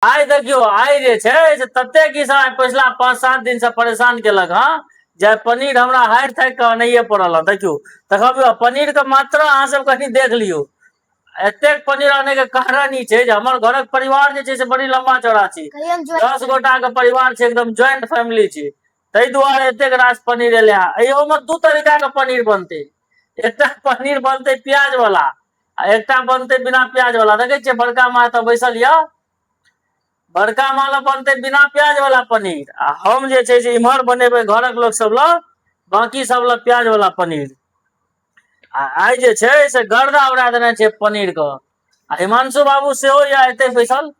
आइ देखियो आइ जे छै से तते किसान पिछला 5-7 दिन से परेशान केलक हाँ जे पनीर हमरा हारि थाकि के आनैये पड़ल है। देखियो देखबियो पनीर के मात्रा अहाँ सब कनी देख लियो। एतेक पनीर आने के कारण ई छै जे हमर घरक परिवार जे छै से बड़ी लम्बा चौड़ा छै। 10 गोटा के परिवार छै, एकदम ज्वाइंट फैमिली छै। ताहि दुआरे एतेक रास पनीर एले है। एहो में 2 तरीका के पनीर बनते। एकटा पनीर बनते प्याज वाला आ एकटा बनते बिना प्याज वाला। देखे छियै बड़का माँ एतऽ बैसल ये, बड़का माँ बनते बिना प्याज वाला पनीर आ हम जे छै से इम्हर बनेबै घरक लोक सब ल, बाकी सब ल प्याज वाला पनीर। आइ जे छै से गर्दा उड़ा देने छै पनीर क। आ हिमांशु बाबू सेहो या एते बैसल।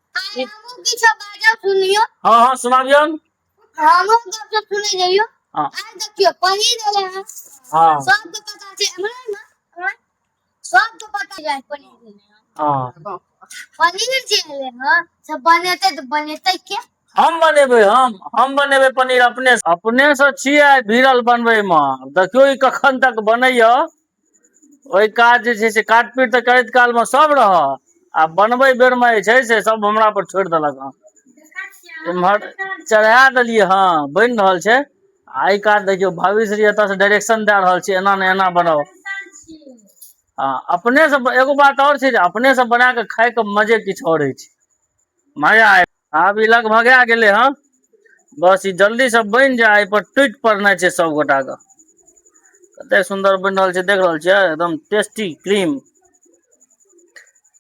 हाँ हाँ सुनाबियन। हाँ देखियो पनीर एले हैं। हाँ सबके पता छै हमरा सबके पता जाय पनीर एले हैं। हाँ पनीर जे एले हैं सब बनेते तो बनेते के हम बनेबै। हम बनेबै पनीर अपने से छियै भिड़ल बनबै में। देखियो ई कखन तक बनैया। ओई काज जे छै से काट पीट तऽ करैत काल में सब रह आ बनबै बेर में जे छै से सब हमरा पर छोड़ि देलक हँ। इम्हर चढ़ा देलियै हाँ बनि रहल छै। आई काज देखियो भाभी श्री एतऽ से डायरेक्शन दे रहल छै, एना ने एना बनाओ। हाँ अपने से एगो बात और छै जे अपने से बना के खाय के मजे किछ और होइ छै। मजा आय। आब ई लगभग आ गेलै हँ। बस ई जल्दी से बनि जाय, एहि पर टुटि पड़नाइ छै सब गोटा के। कते सुंदर बनि रहल छै देख रहल छियै, एकदम टेस्टी क्रीम।